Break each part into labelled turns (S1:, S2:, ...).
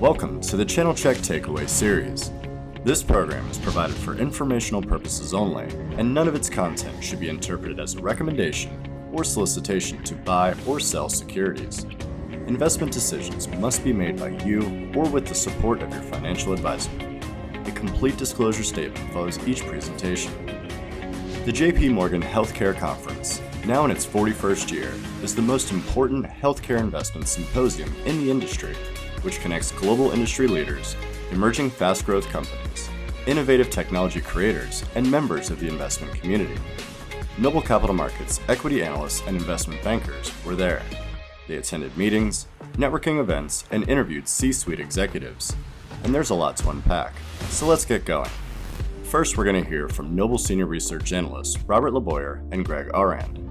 S1: Welcome to the Channelchek Takeaway series. This program is provided for informational purposes only, and none of its content should be interpreted as a recommendation or solicitation to buy or sell securities. Investment decisions must be made by you or with the support of your financial advisor. A complete disclosure statement follows each presentation. The J.P.Morgan Healthcare Conference, now in its 41st year, is the most important healthcare investment symposium in the industry, which connects global industry leaders, emerging fast-growth companies, innovative technology creators, and members of the investment community. Noble Capital Markets equity analysts and investment bankers were there. They attended meetings, networking events, and interviewed C-suite executives. And there's a lot to unpack, so let's get going. First, we're going to hear from Noble Senior Research Analysts Robert LeBoyer and Greg Aurand.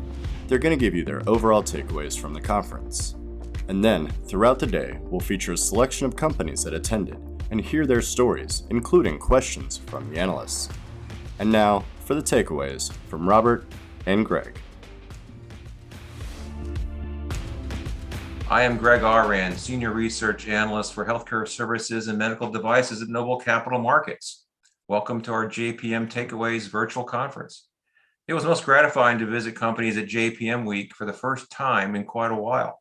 S1: They're going to give you their overall takeaways from the conference. And then, throughout the day, we'll feature a selection of companies that attended and hear their stories, including questions from the analysts. And now, for the takeaways from Robert and Greg.
S2: I am Greg Aurand, Senior Research Analyst for Healthcare Services and Medical Devices at Noble Capital Markets. Welcome to our JPM Takeaways virtual conference. It was most gratifying to visit companies at JPM Week for the first time in quite a while.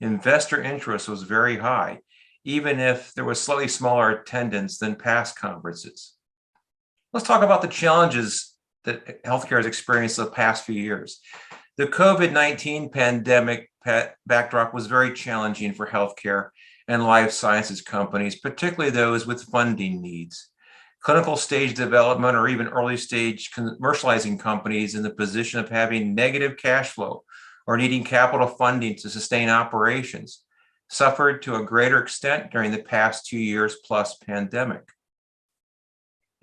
S2: Investor interest was very high, even if there was slightly smaller attendance than past conferences. Let's talk about the challenges that healthcare has experienced the past few years. The COVID-19 pandemic backdrop was very challenging for healthcare and life sciences companies, particularly those with funding needs. Clinical stage development or even early stage commercializing companies in the position of having negative cash flow or needing capital funding to sustain operations suffered to a greater extent during the past 2 years plus pandemic.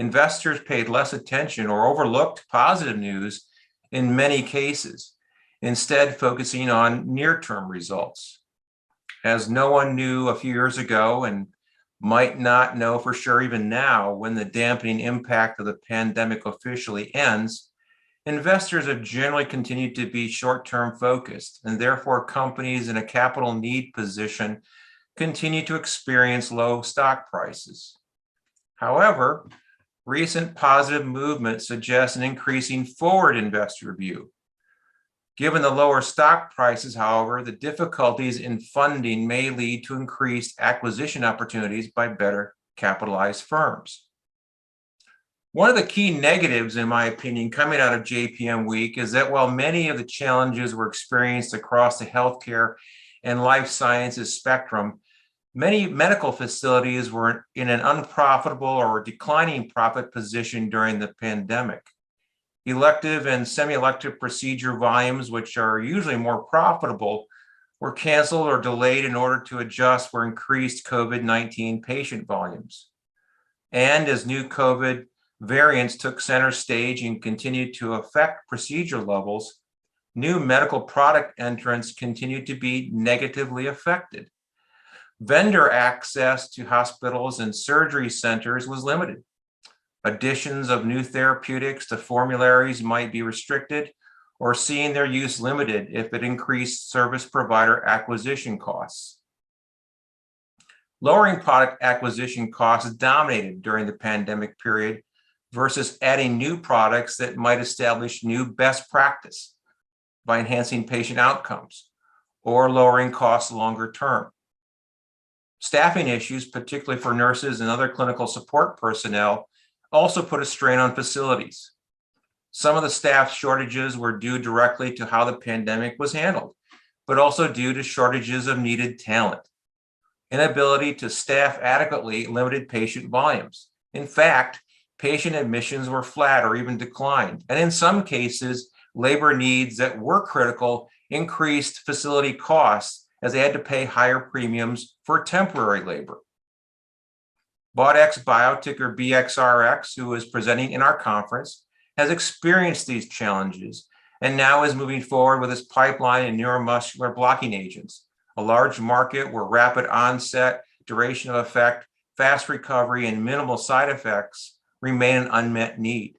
S2: Investors paid less attention or overlooked positive news in many cases, instead focusing on near-term results. As no one knew a few years ago and might not know for sure even now when the dampening impact of the pandemic officially ends, investors have generally continued to be short-term focused, and therefore companies in a capital need position continue to experience low stock prices. However, recent positive movement suggests an increasing forward investor view. Given the lower stock prices, however, the difficulties in funding may lead to increased acquisition opportunities by better capitalized firms. One of the key negatives, in my opinion, coming out of JPM Week is that while many of the challenges were experienced across the healthcare and life sciences spectrum, many medical facilities were in an unprofitable or declining profit position during the pandemic. Elective and semi-elective procedure volumes, which are usually more profitable, were canceled or delayed in order to adjust for increased COVID-19 patient volumes. And as new COVID variants took center stage and continued to affect procedure levels, new medical product entrants continued to be negatively affected. Vendor access to hospitals and surgery centers was limited. Additions of new therapeutics to formularies might be restricted or seeing their use limited if it increased service provider acquisition costs. Lowering product acquisition costs dominated during the pandemic period versus adding new products that might establish new best practice by enhancing patient outcomes or lowering costs longer term. Staffing issues, particularly for nurses and other clinical support personnel, also put a strain on facilities. Some of the staff shortages were due directly to how the pandemic was handled, but also due to shortages of needed talent. Inability to staff adequately limited patient volumes. In fact, patient admissions were flat or even declined. And in some cases, labor needs that were critical increased facility costs as they had to pay higher premiums for temporary labor. Baudex Biotech, or BXRX, who is presenting in our conference, has experienced these challenges and now is moving forward with its pipeline in neuromuscular blocking agents, a large market where rapid onset, duration of effect, fast recovery, and minimal side effects remain an unmet need.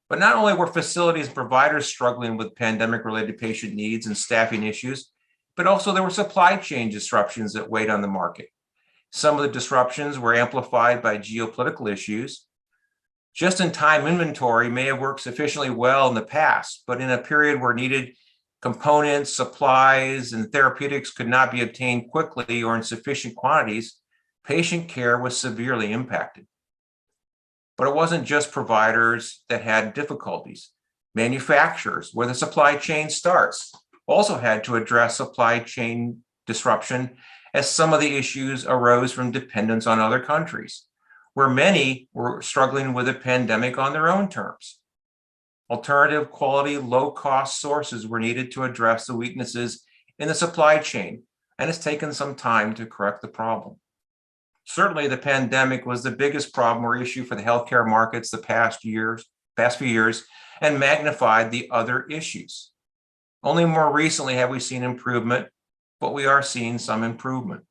S2: But not only were facilities and providers struggling with pandemic-related patient needs and staffing issues, but also there were supply chain disruptions that weighed on the market. Some of the disruptions were amplified by geopolitical issues. Just-in-time inventory may have worked sufficiently well in the past, but in a period where needed components, supplies, and therapeutics could not be obtained quickly or in sufficient quantities, patient care was severely impacted. But it wasn't just providers that had difficulties. Manufacturers, where the supply chain starts, also had to address supply chain disruption as some of the issues arose from dependence on other countries, where many were struggling with a pandemic on their own terms. Alternative quality, low-cost sources were needed to address the weaknesses in the supply chain, and it's taken some time to correct the problem. Certainly, the pandemic was the biggest problem or issue for the healthcare markets the past few years, and magnified the other issues. Only more recently have we seen improvement, but we are seeing some improvement.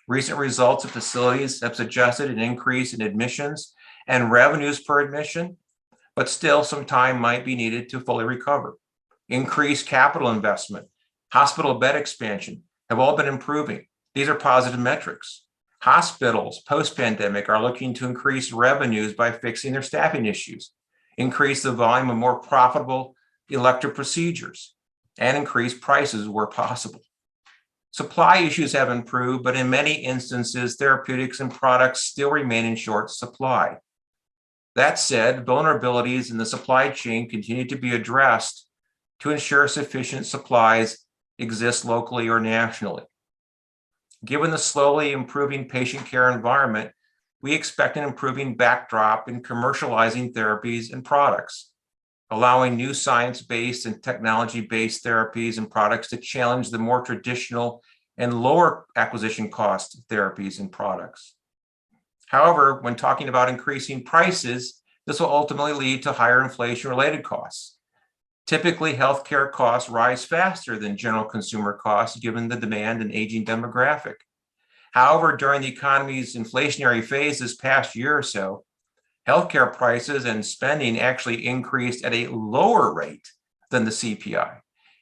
S2: Recent results of facilities have suggested an increase in admissions and revenues per admission, but still some time might be needed to fully recover. Increased capital investment, hospital bed expansion have all been improving. These are positive metrics. Hospitals post-pandemic are looking to increase revenues by fixing their staffing issues, increase the volume of more profitable elective procedures, and increase prices where possible. Supply issues have improved, but in many instances, therapeutics and products still remain in short supply. That said, vulnerabilities in the supply chain continue to be addressed to ensure sufficient supplies exist locally or nationally. Given the slowly improving patient care environment, we expect an improving backdrop in commercializing therapies and products, allowing new science-based and technology-based therapies and products to challenge the more traditional and lower acquisition cost therapies and products. However, when talking about increasing prices, this will ultimately lead to higher inflation-related costs. Typically, healthcare costs rise faster than general consumer costs given the demand and aging demographic. However, during the economy's inflationary phase this past year or so, healthcare prices and spending actually increased at a lower rate than the CPI,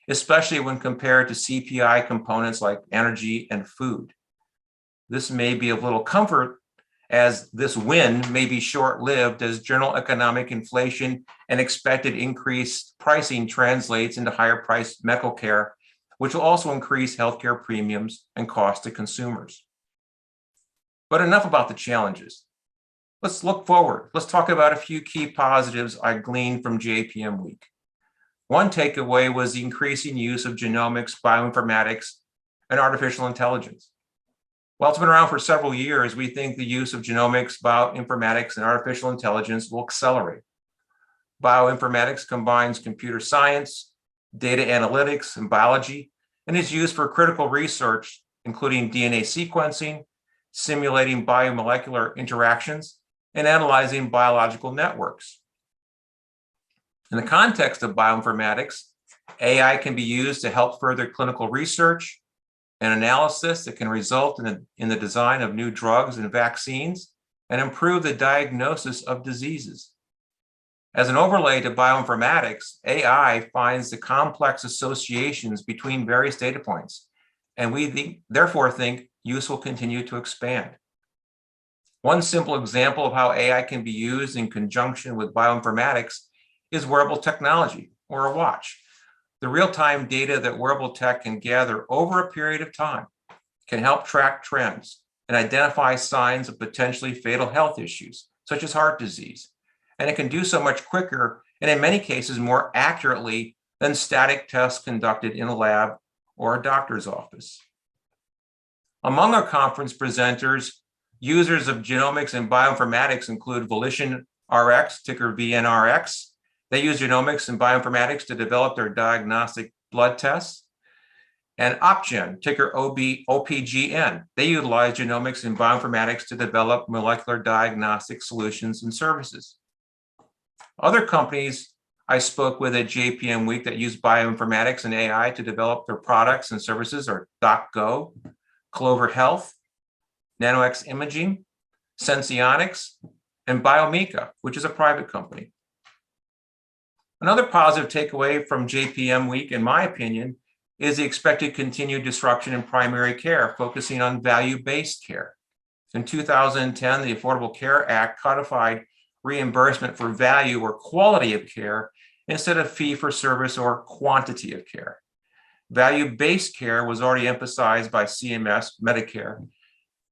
S2: especially when compared to CPI components like energy and food. This may be of little comfort, as this win may be short-lived as general economic inflation and expected increased pricing translates into higher priced medical care, which will also increase healthcare premiums and cost to consumers. But enough about the challenges. Let's look forward. Let's talk about a few key positives I gleaned from JPM Week. One takeaway was the increasing use of genomics, bioinformatics, and artificial intelligence. While it's been around for several years, we think the use of genomics, bioinformatics, and artificial intelligence will accelerate. Bioinformatics combines computer science, data analytics, and biology, and is used for critical research, including DNA sequencing, simulating biomolecular interactions, and analyzing biological networks. In the context of bioinformatics, AI can be used to help further clinical research and analysis that can result in the design of new drugs and vaccines and improve the diagnosis of diseases. As an overlay to bioinformatics, AI finds the complex associations between various data points, and we therefore think use will continue to expand. One simple example of how AI can be used in conjunction with bioinformatics is wearable technology, or a watch. The real-time data that wearable tech can gather over a period of time can help track trends and identify signs of potentially fatal health issues, such as heart disease. And it can do so much quicker and in many cases more accurately than static tests conducted in a lab or a doctor's office. Among our conference presenters, users of genomics and bioinformatics include Volition RX, ticker VNRX. They use genomics and bioinformatics to develop their diagnostic blood tests. And Opgen, ticker OPGN. They utilize genomics and bioinformatics to develop molecular diagnostic solutions and services. Other companies I spoke with at JPM Week that use bioinformatics and AI to develop their products and services are DocGo, Clover Health, NanoX Imaging, Senseonics, and Biomica, which is a private company. Another positive takeaway from JPM Week, in my opinion, is the expected continued disruption in primary care, focusing on value-based care. In 2010, the Affordable Care Act codified reimbursement for value or quality of care instead of fee for service or quantity of care. Value-based care was already emphasized by CMS, Medicare,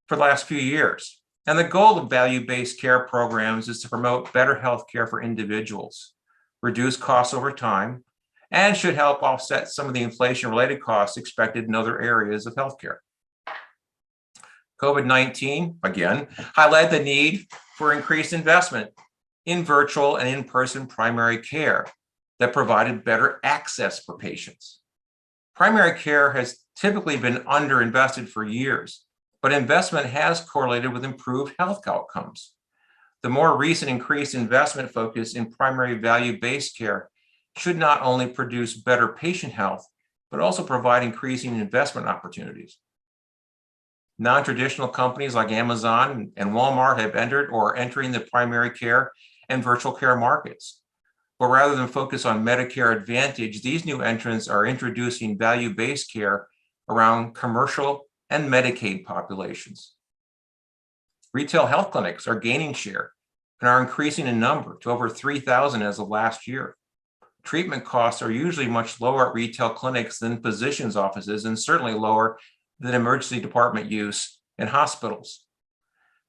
S2: for the last few years. And the goal of value-based care programs is to promote better health care for individuals, reduce costs over time, and should help offset some of the inflation-related costs expected in other areas of healthcare. COVID-19, again, highlighted the need for increased investment in virtual and in-person primary care that provided better access for patients. Primary care has typically been underinvested for years, but investment has correlated with improved health outcomes. The more recent increased investment focus in primary value-based care should not only produce better patient health, but also provide increasing investment opportunities. Non-traditional companies like Amazon and Walmart have entered or are entering the primary care and virtual care markets. But rather than focus on Medicare Advantage, these new entrants are introducing value-based care around commercial and Medicaid populations. Retail health clinics are gaining share and are increasing in number to over 3,000 as of last year. Treatment costs are usually much lower at retail clinics than physicians' offices, and certainly lower than emergency department use in hospitals.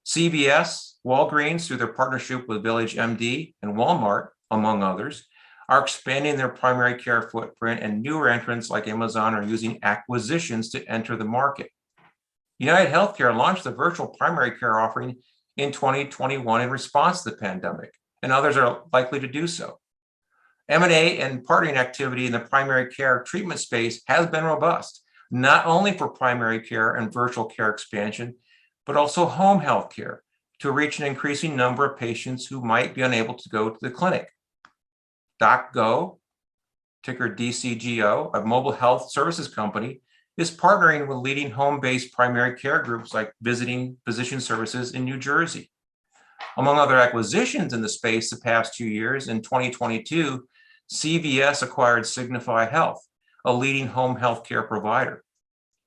S2: CVS, Walgreens, through their partnership with Village MD and Walmart, among others, are expanding their primary care footprint, and newer entrants like Amazon are using acquisitions to enter the market. United Healthcare launched the virtual primary care offering in 2021 in response to the pandemic, and others are likely to do so. M&A and partnering activity in the primary care treatment space has been robust, not only for primary care and virtual care expansion, but also home health care to reach an increasing number of patients who might be unable to go to the clinic. DocGo, ticker DCGO, a mobile health services company, is partnering with leading home-based primary care groups like Visiting Physician Services in New Jersey. Among other acquisitions in the space the past 2 years, in 2022, CVS acquired Signify Health, a leading home health care provider.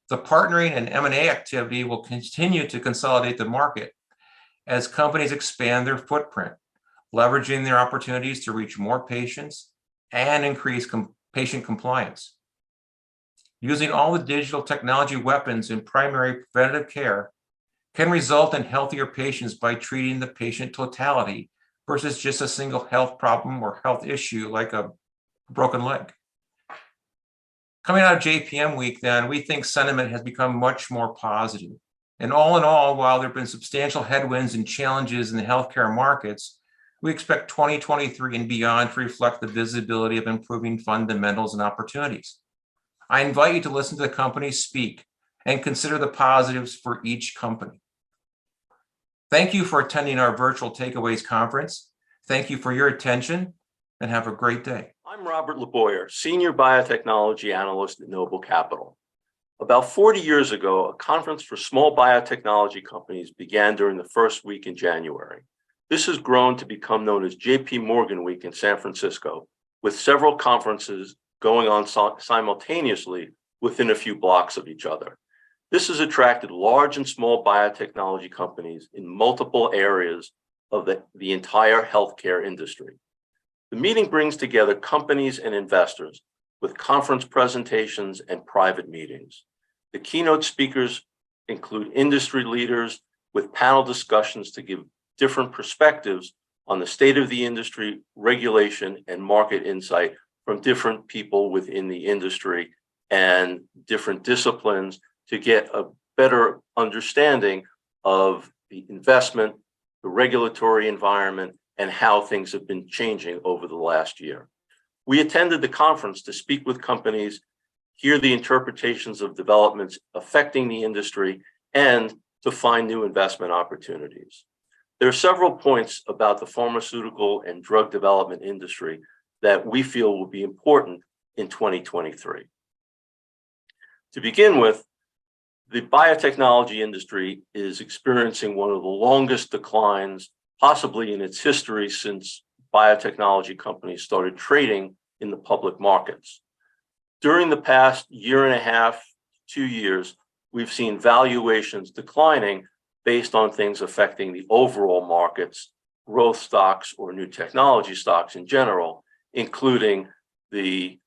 S2: The partnering and M&A activity will continue to consolidate the market as companies expand their footprint, leveraging their opportunities to reach more patients and increase patient compliance. Using all the digital technology weapons in primary preventative care can result in healthier patients by treating the patient totality versus just a single health problem or health issue like a broken leg. Coming out of JPM week, then, we think sentiment has become much more positive. And all in all, while there have been substantial headwinds and challenges in the healthcare markets, we expect 2023 and beyond to reflect the visibility of improving fundamentals and opportunities. I invite you to listen to the companies speak and consider the positives for each company. Thank you for attending our virtual Takeaways conference. Thank you for your attention, and have a great day.
S3: I'm Robert LeBoyer, Senior Biotechnology Analyst at Noble Capital. About 40 years ago, a conference for small biotechnology companies began during the first week in January. This has grown to become known as J.P.Morgan Week in San Francisco, with several conferences going on simultaneously within a few blocks of each other. This has attracted large and small biotechnology companies in multiple areas of the entire healthcare industry. The meeting brings together companies and investors with conference presentations and private meetings. The keynote speakers include industry leaders with panel discussions to give different perspectives on the state of the industry, regulation, and market insight from different people within the industry and different disciplines to get a better understanding of the investment, the regulatory environment, and how things have been changing over the last year. We attended the conference to speak with companies, hear the interpretations of developments affecting the industry, and to find new investment opportunities. There are several points about the pharmaceutical and drug development industry that we feel will be important in 2023. To begin with, the biotechnology industry is experiencing one of the longest declines possibly in its history since biotechnology companies started trading in the public markets. During the past year and a half, 2 years, we've seen valuations declining based on things affecting the overall markets, growth stocks or new technology stocks in general, including the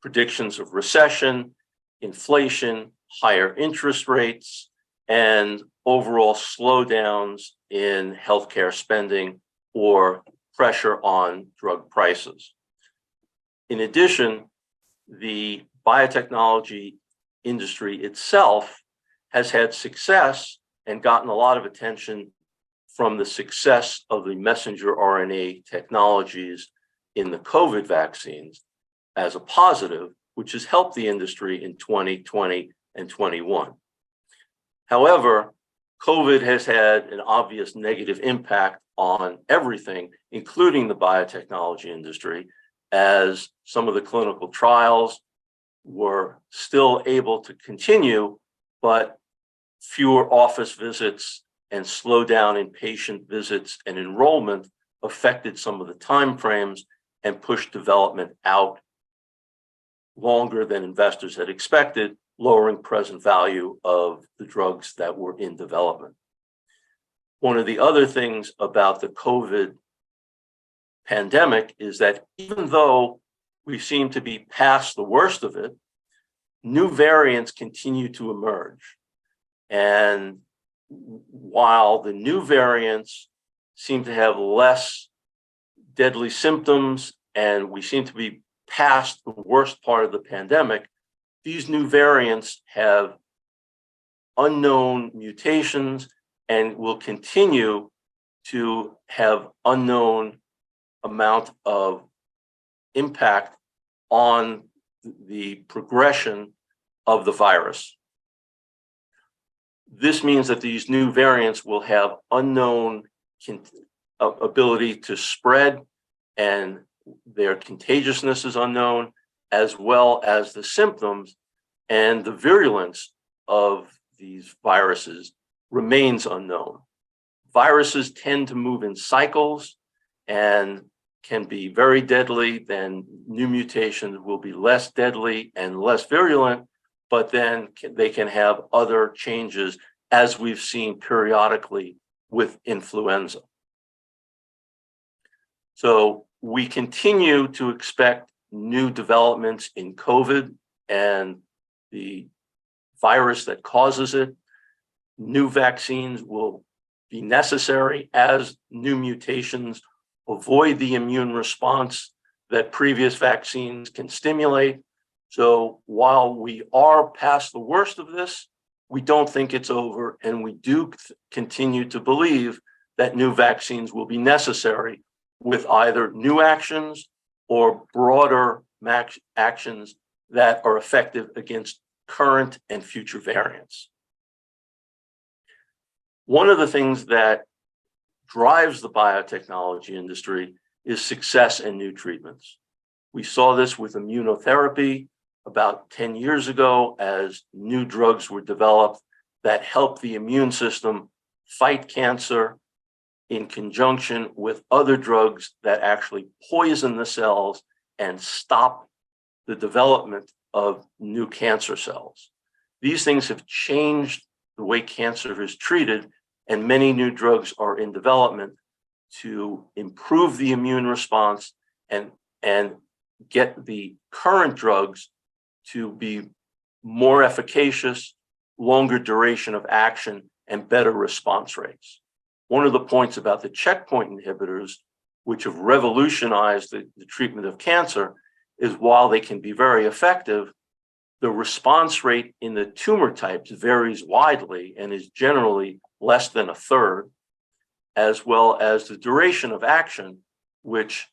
S3: predictions of recession, inflation, higher interest rates, and overall slowdowns in healthcare spending or pressure on drug prices. In addition, the biotechnology industry itself has had success and gotten a lot of attention from the success of the messenger RNA technologies in the COVID vaccines as a positive, which has helped the industry in 2020 and 21. However, COVID has had an obvious negative impact on everything, including the biotechnology industry, as some of the clinical trials were still able to continue, but fewer office visits and slowdown in patient visits and enrollment affected some of the timeframes and pushed development out longer than investors had expected, lowering present value of the drugs that were in development. One of the other things about the COVID pandemic is that even though we seem to be past the worst of it, new variants continue to emerge. And while the new variants seem to have less deadly symptoms and we seem to be past the worst part of the pandemic, these new variants have unknown mutations and will continue to have unknown amount of impact on the progression of the virus. This means that these new variants will have unknown ability to spread, and their contagiousness is unknown, as well as the symptoms and the virulence of these viruses remains unknown. Viruses tend to move in cycles and can be very deadly, then new mutations will be less deadly and less virulent, but then they can have other changes, as we've seen periodically with influenza. So we continue to expect new developments in COVID and the virus that causes it. New vaccines will be necessary as new mutations avoid the immune response that previous vaccines can stimulate. So while we are past the worst of this, we don't think it's over, and we do continue to believe that new vaccines will be necessary with either new actions or broader actions that are effective against current and future variants. One of the things that drives the biotechnology industry is success in new treatments. We saw this with immunotherapy about 10 years ago as new drugs were developed that helped the immune system fight cancer in conjunction with other drugs that actually poison the cells and stop the development of new cancer cells. These things have changed the way cancer is treated, and many new drugs are in development to improve the immune response and get the current drugs to be more efficacious, longer duration of action, and better response rates. One of the points about the checkpoint inhibitors, which have revolutionized the treatment of cancer, is while they can be very effective, the response rate in the tumor types varies widely and is generally less than a third, as well as the duration of action, which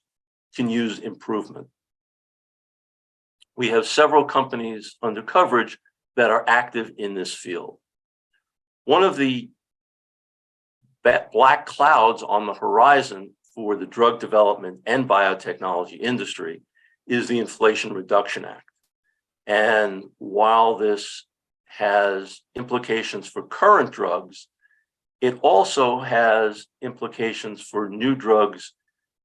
S3: can use improvement. We have several companies under coverage that are active in this field. One of the black clouds on the horizon for the drug development and biotechnology industry is the Inflation Reduction Act. And while this has implications for current drugs, it also has implications for new drugs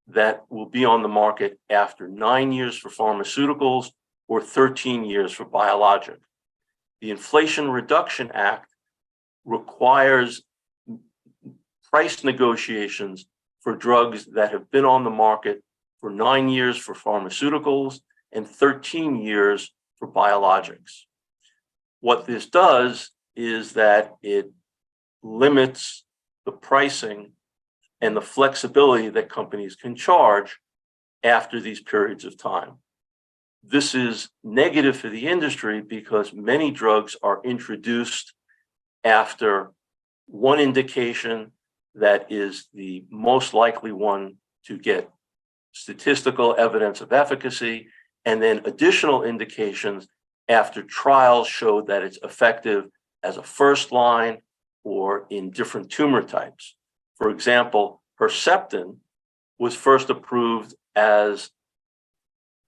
S3: that will be on the market after 9 years for pharmaceuticals or 13 years for biologic. The Inflation Reduction Act requires price negotiations for drugs that have been on the market for 9 years for pharmaceuticals and 13 years for biologics. What this does is that it limits the pricing and the flexibility that companies can charge after these periods of time. This is negative for the industry because many drugs are introduced after one indication that is the most likely one to get statistical evidence of efficacy, and then additional indications after trials showed that it's effective as a first line or in different tumor types. For example, Herceptin was first approved as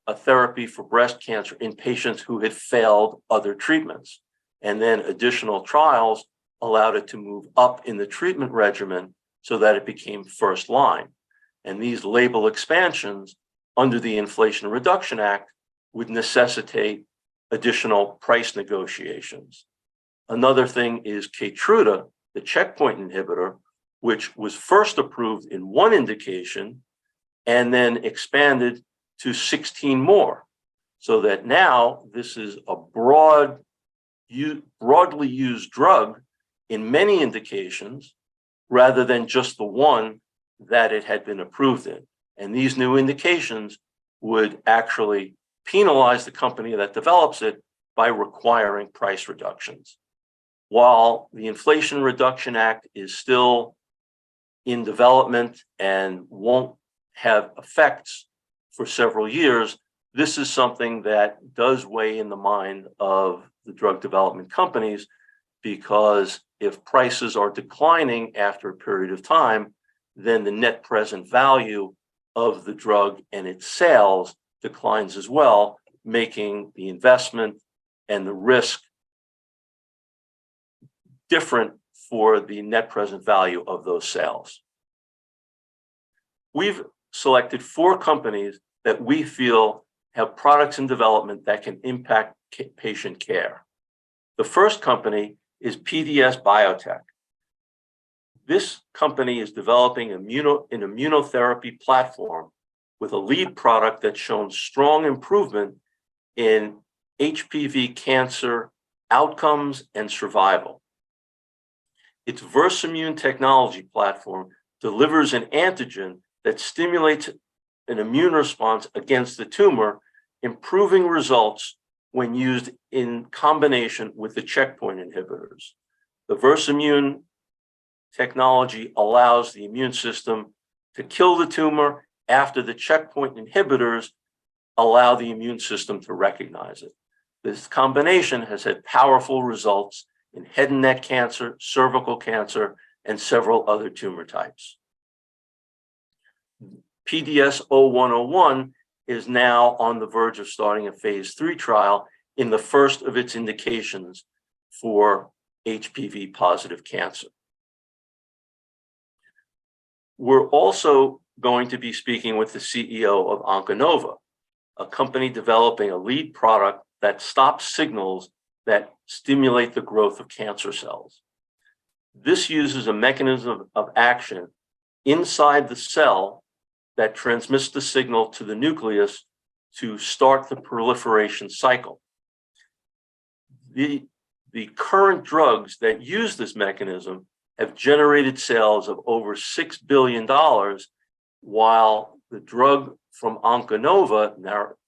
S3: a therapy for breast cancer in patients who had failed other treatments. And then additional trials allowed it to move up in the treatment regimen so that it became first line. And these label expansions under the Inflation Reduction Act would necessitate additional price negotiations. Another thing is Keytruda, the checkpoint inhibitor, which was first approved in one indication and then expanded to 16 more, so that now this is a broadly used drug in many indications rather than just the one that it had been approved in. And these new indications would actually penalize the company that develops it by requiring price reductions. While the Inflation Reduction Act is still in development and won't have effects for several years, this is something that does weigh in the mind of the drug development companies, because if prices are declining after a period of time, then the net present value of the drug and its sales declines as well, making the investment and the risk different for the net present value of those sales. We've selected 4 companies that we feel have products in development that can impact patient care. The first company is PDS Biotech. This company is developing an immunotherapy platform with a lead product that's shown strong improvement in HPV cancer outcomes and survival. Its Versamune technology platform delivers an antigen that stimulates an immune response against the tumor, improving results when used in combination with the checkpoint inhibitors. The Versamune technology allows the immune system to kill the tumor after the checkpoint inhibitors allow the immune system to recognize it. This combination has had powerful results in head and neck cancer, cervical cancer, and several other tumor types. PDS-0101 is now on the verge of starting a phase 3 trial in the first of its indications for HPV positive cancer. We're also going to be speaking with the CEO of Onconova, a company developing a lead product that stops signals that stimulate the growth of cancer cells. This uses a mechanism of action inside the cell that transmits the signal to the nucleus to start the proliferation cycle. The current drugs that use this mechanism have generated sales of over $6 billion, while the drug from Onconova,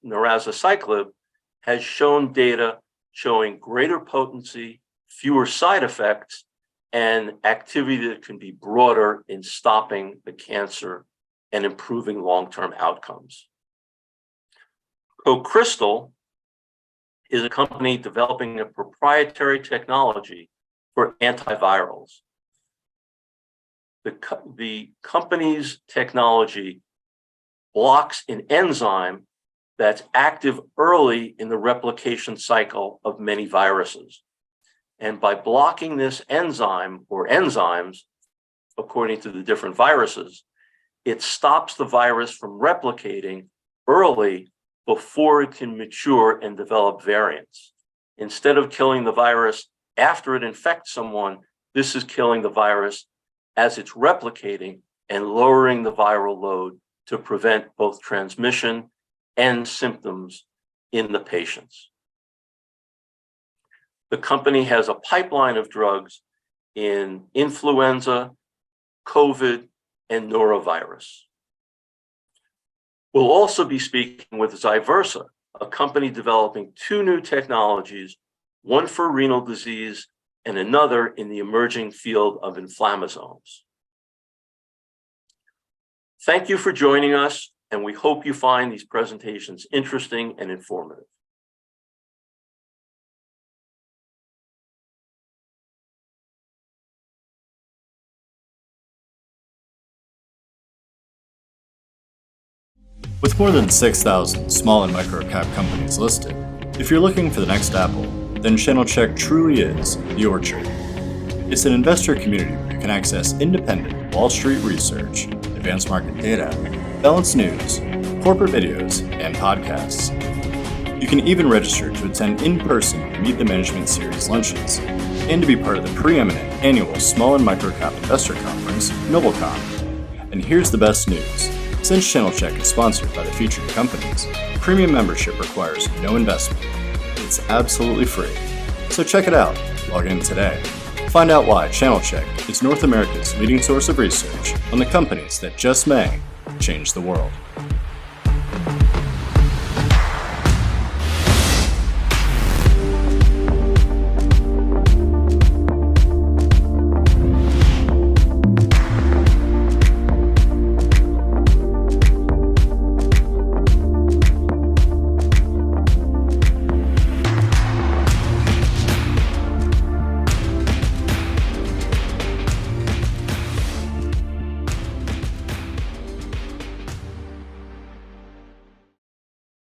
S3: narazaciclib, has shown data showing greater potency, fewer side effects, and activity that can be broader in stopping the cancer and improving long-term outcomes. CoCrystal is a company developing a proprietary technology for antivirals. The company's technology blocks an enzyme that's active early in the replication cycle of many viruses. And by blocking this enzyme or enzymes, according to the different viruses, it stops the virus from replicating early before it can mature and develop variants. Instead of killing the virus after it infects someone, this is killing the virus as it's replicating and lowering the viral load to prevent both transmission and symptoms in the patients. The company has a pipeline of drugs in influenza, COVID, and norovirus. We'll also be speaking with Zyversa, a company developing 2 new technologies, one for renal disease and another in the emerging field of inflammasomes. Thank you for joining us, and we hope you find these presentations interesting and informative.
S1: With more than 6,000 small and micro-cap companies listed, if you're looking for the next Apple, then Channelchek truly is your trade. It's an investor community where you can access independent Wall Street research, advanced market data, balanced news, corporate videos, and podcasts. You can even register to attend in-person Meet the Management Series lunches and to be part of the preeminent annual Small and Micro-Cap Investor Conference, NobleCon. And here's the best news. Since Channelchek is sponsored by the featured companies, premium membership requires no investment. It's absolutely free. So check it out. Log in today. Find out why Channelchek is North America's leading source of research on the companies that just may change the world.